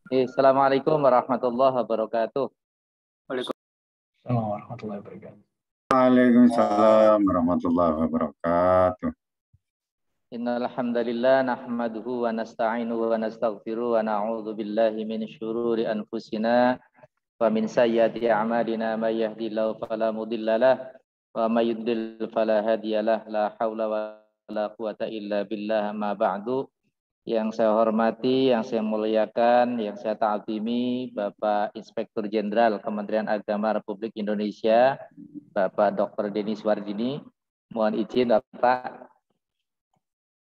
Assalamualaikum warahmatullahi wabarakatuh. Waalaikumsalam warahmatullahi wabarakatuh. Waalaikumsalam warahmatullahi wabarakatuh. Innal hamdalillah nahmaduhu wa nasta'inuhu wa nastaghfiruhu wa na'udzu billahi min syururi anfusina wa min sayyiati a'malina may yahdihillahu fala mudhillalah wa may yudlil fala hadiyalah la haula wa la quwata illa billah ma ba'du. Yang saya hormati, yang saya muliakan, yang saya ta'zimi Bapak Inspektur Jenderal Kementerian Agama Republik Indonesia Bapak Dr. Denny Suwardini. Mohon izin Bapak.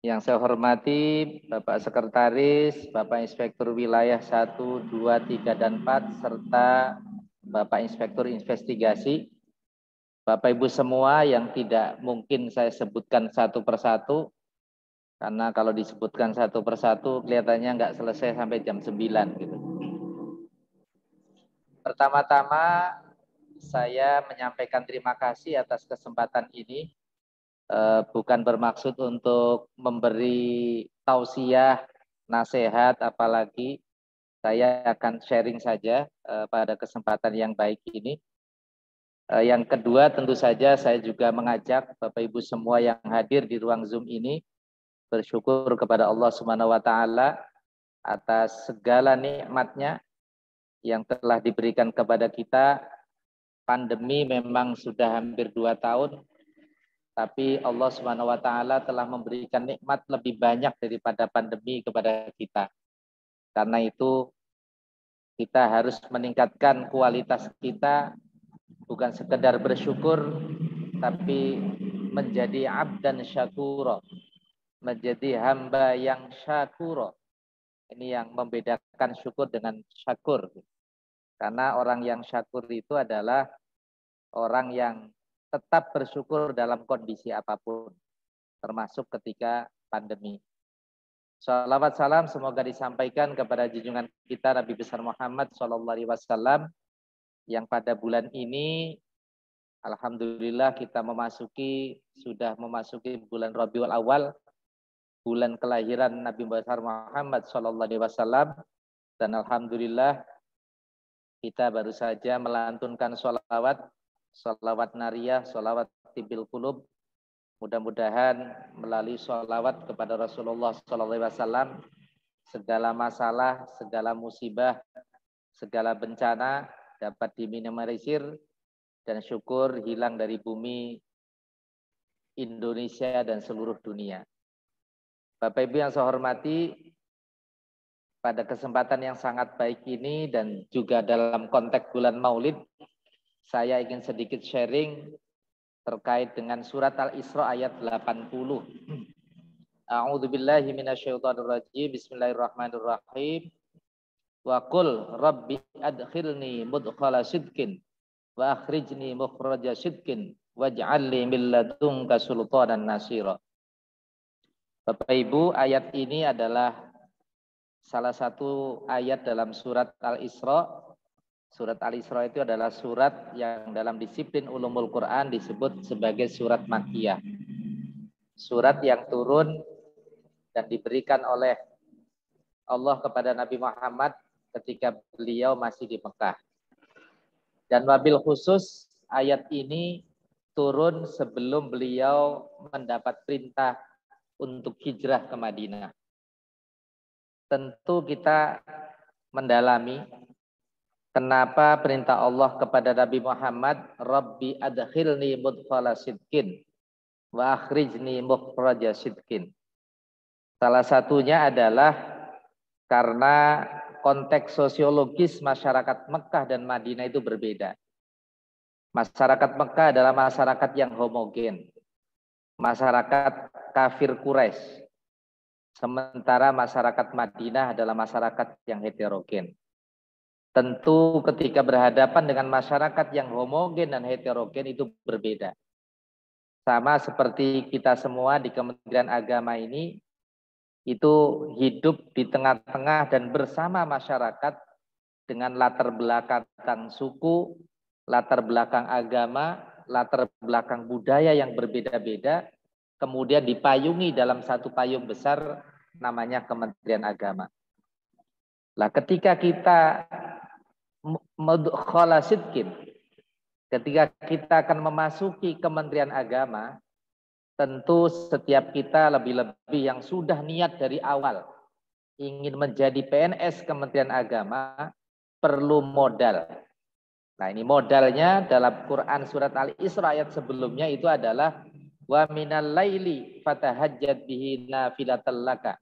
Yang saya hormati Bapak Sekretaris, Bapak Inspektur Wilayah 1, 2, 3, dan 4, serta Bapak Inspektur Investigasi, Bapak Ibu semua yang tidak mungkin saya sebutkan satu persatu, karena kalau disebutkan satu persatu kelihatannya nggak selesai sampai jam 9 gitu. Pertama-tama saya menyampaikan terima kasih atas kesempatan ini bukan bermaksud untuk memberi tausiah, nasihat, apalagi saya akan sharing saja pada kesempatan yang baik ini. Yang kedua, tentu saja saya juga mengajak Bapak Ibu semua yang hadir di ruang Zoom ini bersyukur kepada Allah Subhanahu wa taala atas segala nikmatnya yang telah diberikan kepada kita. Pandemi memang sudah hampir 2 tahun, tapi Allah Subhanahu wa taala telah memberikan nikmat lebih banyak daripada pandemi kepada kita. Karena itu kita harus meningkatkan kualitas kita, bukan sekedar bersyukur, tapi menjadi abdan syakuro, menjadi hamba yang syakuro. Ini yang membedakan syukur dengan syakur. Karena orang yang syakur itu adalah orang yang tetap bersyukur dalam kondisi apapun, termasuk ketika pandemi. Salawat salam semoga disampaikan kepada junjungan kita Nabi besar Muhammad SAW, yang pada bulan ini alhamdulillah kita sudah memasuki bulan Rabiul Awal, bulan kelahiran Nabi besar Muhammad SAW, dan alhamdulillah kita baru saja melantunkan sholawat nariyah, sholawat tibil qulub. Mudah-mudahan melalui sholawat kepada Rasulullah SAW, segala masalah, segala musibah, segala bencana dapat diminimalisir dan syukur hilang dari bumi Indonesia dan seluruh dunia. Bapak Ibu yang saya hormati, pada kesempatan yang sangat baik ini dan juga dalam konteks bulan Maulid, saya ingin sedikit sharing terkait dengan surat Al-Isra ayat 80. A'udzubillahi minasyaitonirrajim. Bismillahirrahmanirrahim. Wa qul rabbi adkhilni mudkhala sidqin wa akhrijni mukhraja sidqin waj'al li min ladunka sultanan nasira. Bapak Ibu, ayat ini adalah salah satu ayat dalam surat Al-Isra. Surat Al-Isra itu adalah surat yang dalam disiplin ulumul Quran disebut sebagai surat Makkiyah. Surat yang turun dan diberikan oleh Allah kepada Nabi Muhammad ketika beliau masih di Mekah. Dan wabil khusus ayat ini turun sebelum beliau mendapat perintah untuk hijrah ke Madinah. Tentu kita mendalami kenapa perintah Allah kepada Nabi Muhammad, Rabbi adkhilni mudkhala sidqin wa akhrijni mukhraja sidqin. Salah satunya adalah karena konteks sosiologis masyarakat Mekah dan Madinah itu berbeda. Masyarakat Mekah adalah masyarakat yang homogen, masyarakat kafir Quraisy. Sementara masyarakat Madinah adalah masyarakat yang heterogen. Tentu ketika berhadapan dengan masyarakat yang homogen dan heterogen itu berbeda. Sama seperti kita semua di Kementerian Agama ini, itu hidup di tengah-tengah dan bersama masyarakat dengan latar belakang suku, latar belakang agama, latar belakang budaya yang berbeda-beda, kemudian dipayungi dalam satu payung besar namanya Kementerian Agama. Lah ketika kita mudkhala sidqin, ketika kita akan memasuki Kementerian Agama, tentu setiap kita lebih-lebih yang sudah niat dari awal ingin menjadi PNS Kementerian Agama perlu modal. Nah, ini modalnya dalam Quran surat Al-Isra ayat sebelumnya itu adalah wa minal laili fatahajjat bihi nafilatan laka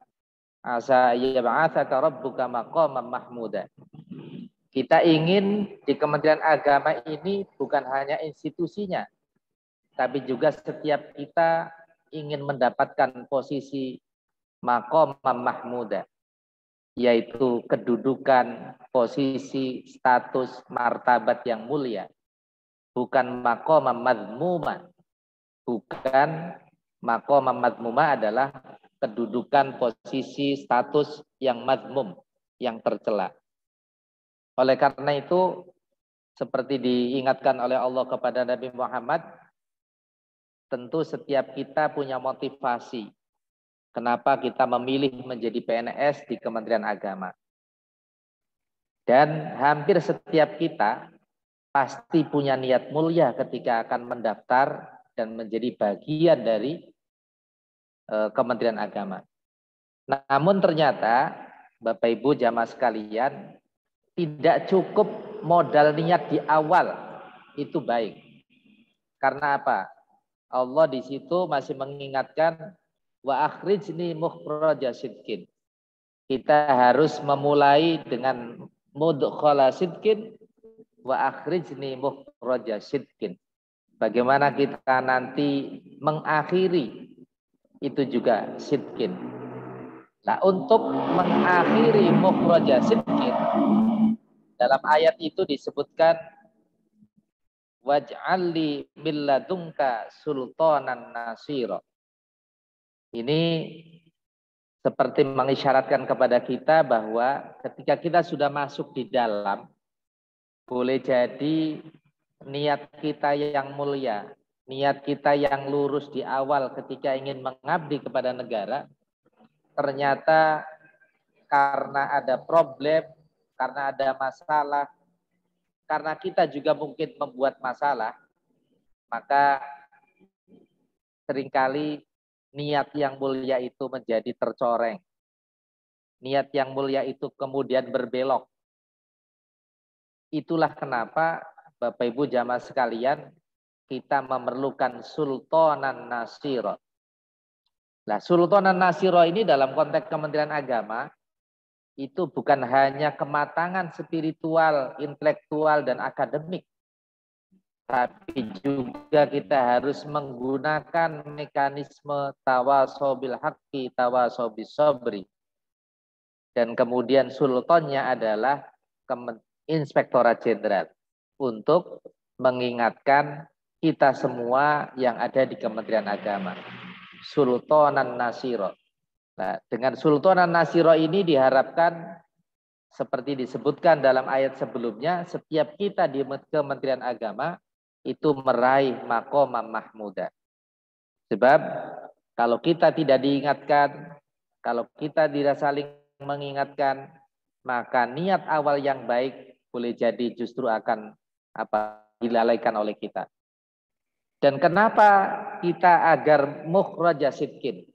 asa yab'atsaka rabbuka maqaman mahmuda. Kita ingin di Kementerian Agama ini bukan hanya institusinya, tapi juga setiap kita ingin mendapatkan posisi maqam mahmuda, yaitu kedudukan, posisi, status, martabat yang mulia. Bukan maqam madmuma. Bukan maqam madmuma adalah kedudukan, posisi, status yang madmum, yang tercela. Oleh karena itu, seperti diingatkan oleh Allah kepada Nabi Muhammad, tentu setiap kita punya motivasi. Kenapa kita memilih menjadi PNS di Kementerian Agama. Dan hampir setiap kita pasti punya niat mulia ketika akan mendaftar dan menjadi bagian dari Kementerian Agama. Namun ternyata Bapak Ibu jamaah sekalian, tidak cukup modal niat di awal itu baik. Karena apa? Allah di situ masih mengingatkan wa akhrijni mukhraja sidqin. Kita harus memulai dengan mudkhala sidqin wa akhrijni mukhraja sidqin. Bagaimana kita nanti mengakhiri itu juga sidqin. Nah, untuk mengakhiri mukhraja sidqin, dalam ayat itu disebutkan waj'alli min ladunka sultanan nasira. Ini seperti mengisyaratkan kepada kita bahwa ketika kita sudah masuk di dalam, boleh jadi niat kita yang mulia, niat kita yang lurus di awal ketika ingin mengabdi kepada negara, ternyata karena ada problem, karena ada masalah, karena kita juga mungkin membuat masalah, maka seringkali niat yang mulia itu menjadi tercoreng. Niat yang mulia itu kemudian berbelok. Itulah kenapa Bapak Ibu jamaah sekalian, kita memerlukan sultanan nasiro. Nah, sultanan nasiro ini dalam konteks Kementerian Agama itu bukan hanya kematangan spiritual, intelektual, dan akademik, tapi juga kita harus menggunakan mekanisme tawasobil haqqi, tawasobil sobri. Dan kemudian sultannya adalah Inspektorat Jenderal untuk mengingatkan kita semua yang ada di Kementerian Agama. Sultanan Nasiro. Nah, dengan Sultanan Nasiro ini diharapkan seperti disebutkan dalam ayat sebelumnya, setiap kita di Kementerian Agama itu meraih maqamah mahmudah. Sebab kalau kita tidak diingatkan, kalau kita tidak saling mengingatkan, maka niat awal yang baik boleh jadi justru akan dilalaikan oleh kita. Dan kenapa kita agar mukhraja sidqin?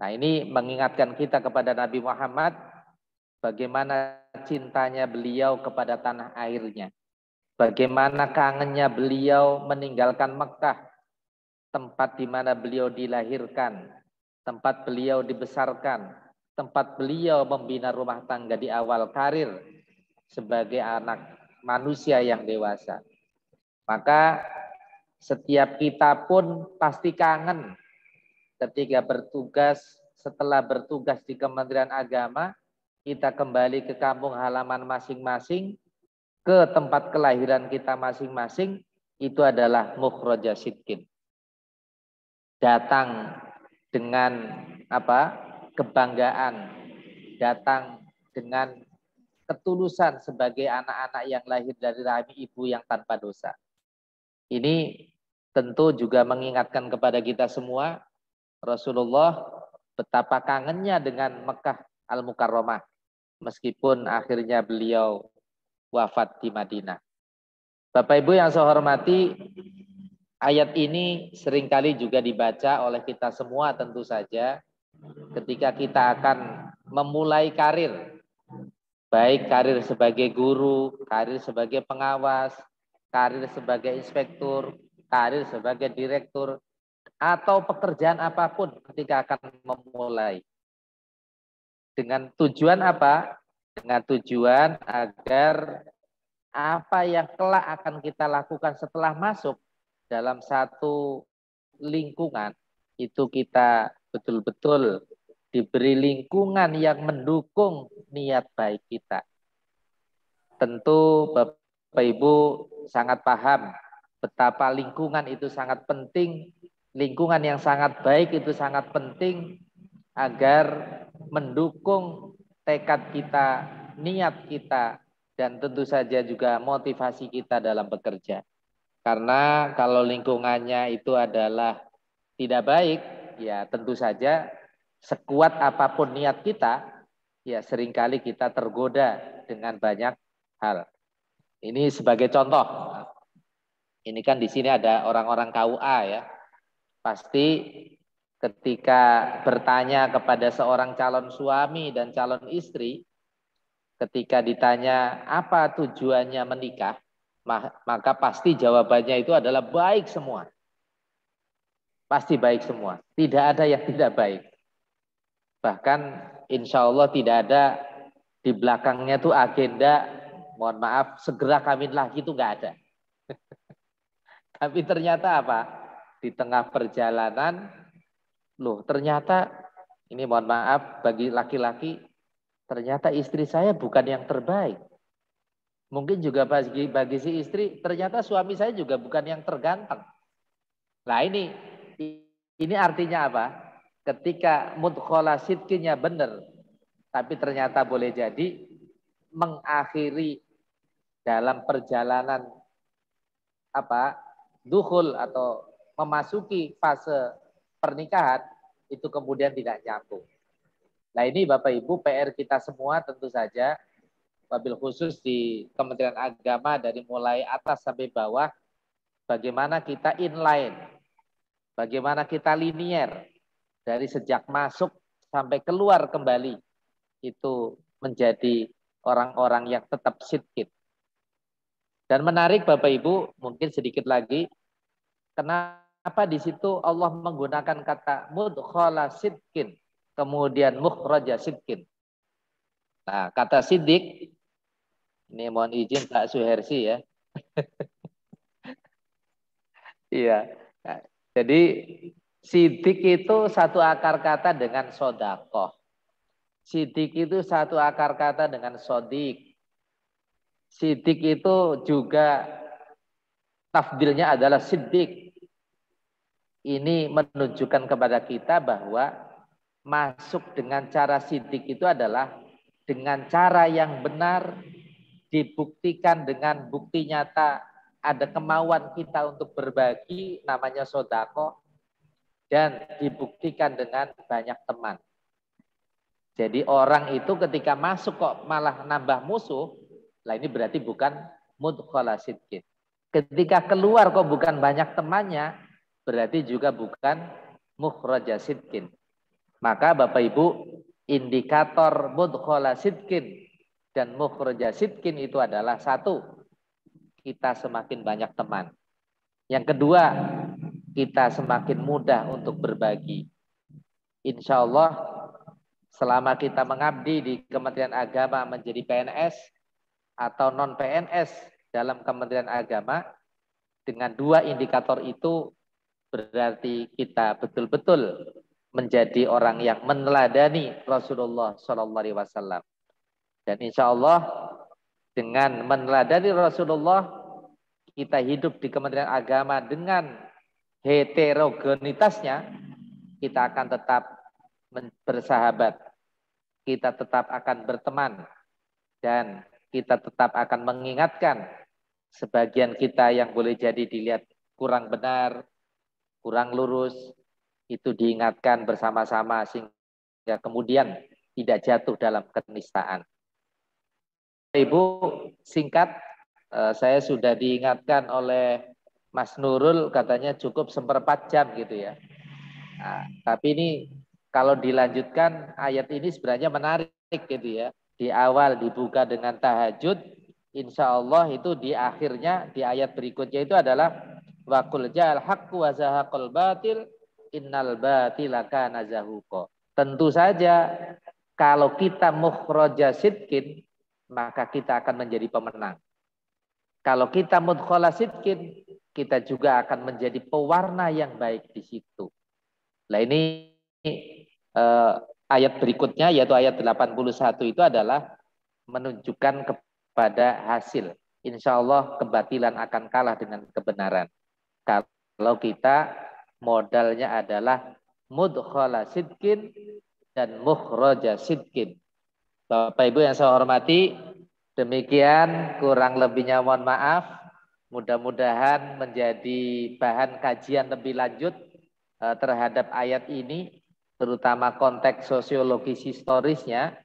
Nah, ini mengingatkan kita kepada Nabi Muhammad bagaimana cintanya beliau kepada tanah airnya. Bagaimana kangennya beliau meninggalkan Mekah, tempat di mana beliau dilahirkan, tempat beliau dibesarkan, tempat beliau membina rumah tangga di awal karir sebagai anak manusia yang dewasa. Maka setiap kita pun pasti kangen ketika bertugas, setelah bertugas di Kementerian Agama, kita kembali ke kampung halaman masing-masing, ke tempat kelahiran kita masing-masing, itu adalah mukhraja sidqin. Datang dengan kebanggaan, datang dengan ketulusan sebagai anak-anak yang lahir dari rahim ibu yang tanpa dosa. Ini tentu juga mengingatkan kepada kita semua, Rasulullah betapa kangennya dengan Mekah Al-Mukarramah, meskipun akhirnya beliau wafat di Madinah. Bapak Ibu yang saya hormati, ayat ini seringkali juga dibaca oleh kita semua tentu saja ketika kita akan memulai karir. Baik karir sebagai guru, karir sebagai pengawas, karir sebagai inspektur, karir sebagai direktur, atau pekerjaan apapun ketika akan memulai. Dengan tujuan apa? Dengan tujuan agar apa yang kelak akan kita lakukan setelah masuk dalam satu lingkungan, itu kita betul-betul diberi lingkungan yang mendukung niat baik kita. Tentu Bapak Ibu sangat paham betapa lingkungan itu sangat penting, lingkungan yang sangat baik itu sangat penting agar mendukung tekad kita, niat kita, dan tentu saja juga motivasi kita dalam bekerja. Karena kalau lingkungannya itu adalah tidak baik, ya tentu saja sekuat apapun niat kita, ya seringkali kita tergoda dengan banyak hal. Ini sebagai contoh. Ini kan di sini ada orang-orang KUA ya. Pasti ketika bertanya kepada seorang calon suami dan calon istri, ketika ditanya apa tujuannya menikah, maka pasti jawabannya itu adalah baik semua. Pasti baik semua. Tidak ada yang tidak baik. Bahkan insya Allah tidak ada di belakangnya tuh agenda, mohon maaf, segera kawin lagi itu nggak ada. Tapi ternyata apa? Di tengah perjalanan, loh ternyata, ini mohon maaf bagi laki-laki, ternyata istri saya bukan yang terbaik. Mungkin juga bagi si istri, ternyata suami saya juga bukan yang terganteng. Nah ini artinya apa? Ketika mudkhala sidqinya benar, tapi ternyata boleh jadi mengakhiri dalam perjalanan dukhul atau memasuki fase pernikahan itu kemudian tidak nyambung. Nah ini Bapak Ibu PR kita semua tentu saja, wabil khusus di Kementerian Agama dari mulai atas sampai bawah, bagaimana kita inline, bagaimana kita linier dari sejak masuk sampai keluar kembali itu menjadi orang-orang yang tetap sidqin. Dan menarik Bapak Ibu, mungkin sedikit lagi, kenapa di situ Allah menggunakan kata mudkhala sidqin, kemudian mukhraja sidqin. Nah, kata sidik, ini mohon izin Pak Suhersi ya. Iya. Nah, jadi sidik itu satu akar kata dengan sodakoh. Sidik itu satu akar kata dengan sodik. Sidik itu juga tafdilnya adalah sidik. Ini menunjukkan kepada kita bahwa masuk dengan cara sidik itu adalah dengan cara yang benar, dibuktikan dengan bukti nyata, ada kemauan kita untuk berbagi, namanya sodako, dan dibuktikan dengan banyak teman. Jadi orang itu ketika masuk kok malah nambah musuh, lah ini berarti bukan mudkhala sidqin. Ketika keluar kok bukan banyak temannya, berarti juga bukan mukhraja sidqin. Maka Bapak Ibu, indikator mudkhala sidqin dan mukhraja sidqin itu adalah satu, kita semakin banyak teman. Yang kedua, kita semakin mudah untuk berbagi. Insya Allah, selama kita mengabdi di Kementerian Agama menjadi PNS atau non-PNS dalam Kementerian Agama, dengan dua indikator itu berarti kita betul-betul menjadi orang yang meneladani Rasulullah SAW. Dan insya Allah dengan meneladani Rasulullah, kita hidup di Kementerian Agama dengan heterogenitasnya, kita akan tetap bersahabat, kita tetap akan berteman, dan kita tetap akan mengingatkan sebagian kita yang boleh jadi dilihat kurang benar, kurang lurus, itu diingatkan bersama-sama sehingga kemudian tidak jatuh dalam kenistaan. Ibu, singkat, saya sudah diingatkan oleh Mas Nurul katanya cukup 1/4 jam gitu ya. Nah, tapi ini kalau dilanjutkan ayat ini sebenarnya menarik gitu ya. Di awal dibuka dengan tahajud, insya Allah itu di akhirnya di ayat berikutnya itu adalah wa qul ja'al haqqu wa zahaqal batil innal batila kana zahuqa. Tentu saja kalau kita mukhraja sidqin, maka kita akan menjadi pemenang. Kalau kita mudkhala sidqin, kita juga akan menjadi pewarna yang baik di situ. Nah ini ayat berikutnya yaitu ayat 81 itu adalah menunjukkan kepada hasil. Insya Allah kebatilan akan kalah dengan kebenaran. Kalau kita modalnya adalah mudkhala sidqin dan mukhraja sidqin. Bapak Ibu yang saya hormati, demikian kurang lebihnya mohon maaf. Mudah-mudahan menjadi bahan kajian lebih lanjut terhadap ayat ini, terutama konteks sosiologis historisnya,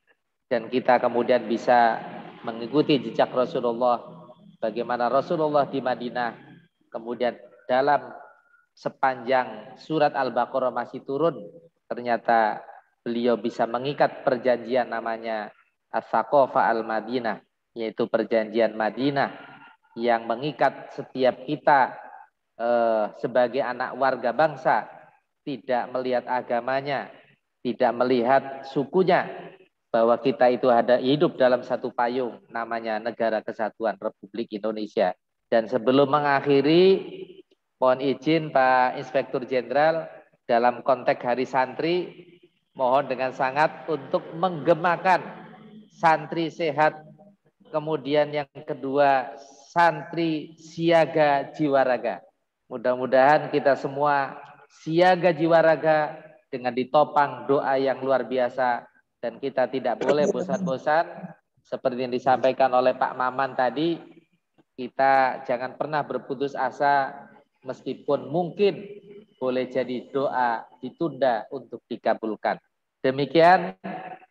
dan kita kemudian bisa mengikuti jejak Rasulullah, bagaimana Rasulullah di Madinah, kemudian dalam sepanjang surat Al-Baqarah masih turun, ternyata beliau bisa mengikat perjanjian namanya As-Saqafah Al-Madinah, yaitu perjanjian Madinah yang mengikat setiap kita sebagai anak warga bangsa, tidak melihat agamanya, tidak melihat sukunya, bahwa kita itu ada hidup dalam satu payung namanya Negara Kesatuan Republik Indonesia. Dan sebelum mengakhiri, mohon izin Pak Inspektur Jenderal, dalam konteks Hari Santri, mohon dengan sangat untuk menggemakan santri sehat, kemudian yang kedua santri siaga jiwa raga. Mudah-mudahan kita semua siaga jiwa raga dengan ditopang doa yang luar biasa, dan kita tidak boleh bosan-bosan seperti yang disampaikan oleh Pak Maman tadi. Kita jangan pernah berputus asa, meskipun mungkin boleh jadi doa ditunda untuk dikabulkan. Demikian,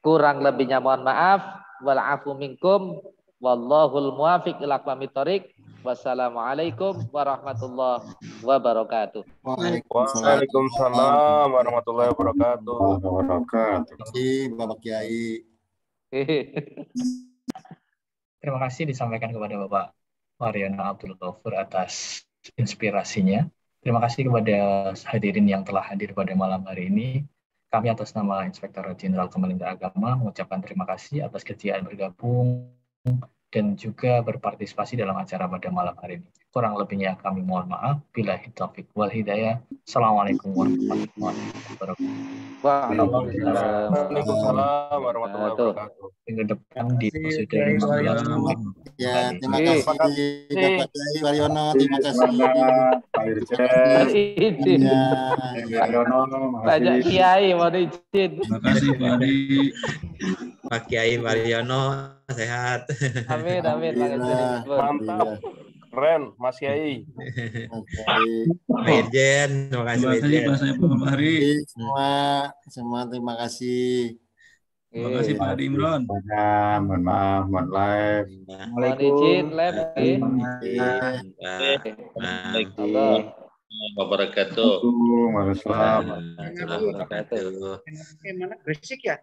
kurang lebihnya mohon maaf. Wal-afu minkum. Wallahul muwafiq ila aqwamit thoriq. Wassalamualaikum warahmatullahi wabarakatuh. Waalaikumsalam warahmatullahi wabarakatuh. Terima kasih Bapak Kiai. Terima kasih disampaikan kepada Bapak Waryono Abdul Ghafur atas inspirasinya. Terima kasih kepada hadirin yang telah hadir pada malam hari ini. Kami atas nama Inspektur Jenderal Kementerian Agama mengucapkan terima kasih atas kesediaan bergabung dan juga berpartisipasi dalam acara pada malam hari ini. Kurang lebihnya kami mohon maaf. Billahi taufiq wal hidayah. Assalamualaikum warahmatullahi wabarakatuh. Waalaikumsalam warahmatullahi wabarakatuh. Minggu depan di episode 15. Ya, terima kasih Bapak Kiai Waryono, terima kasih Pak Irjen. Banyak Kiai, mohon izin. Terima kasih Pak Adi. Pak Kiai Waryono sehat. Amin, amin. Mantap. Keren, Mas Kiai. Pak Irjen, terima kasih Pak Irjen. Semua terima kasih. Terima kasih Pak Adi Imron. Mohon maaf, mohon live. Mohon izin live. Waalaikumsalam wabarakatuh. Waalaikumsalam wabarakatuh. Gimana berisik ya?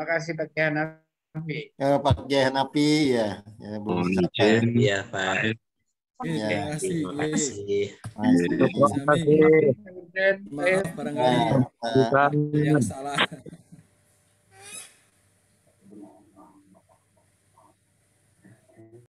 Makasih Pak Kiai Hanafi. Pak Kiai Hanafi ya. Iya Pak. Terima kasih. Terima kasih. Maaf barangkali yang salah.